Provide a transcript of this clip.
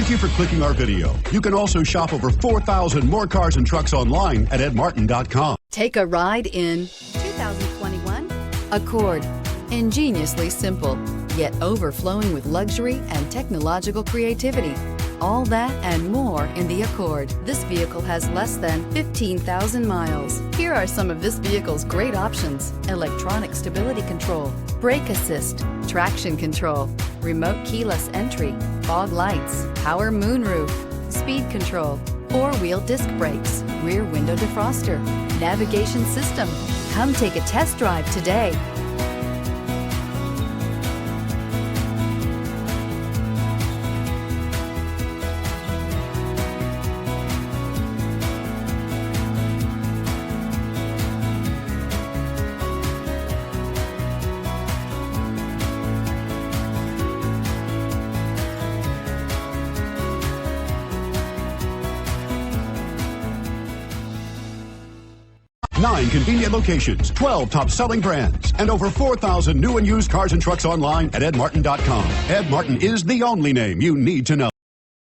Thank you for clicking our video. You can also shop over 4,000 more cars and trucks online at edmartin.com. Take a ride in 2021 Accord. Ingeniously simple, yet overflowing with luxury and technological creativity. All that and more in the Accord. This vehicle has less than 15,000 miles. Here are some of this vehicle's great options: electronic stability control, brake assist, traction control, remote keyless entry, fog lights, power moonroof, speed control, four-wheel disc brakes, rear window defroster, navigation system. Come take a test drive today. Nine convenient locations, 12 top-selling brands, and over 4,000 new and used cars and trucks online at edmartin.com. Ed Martin is the only name you need to know.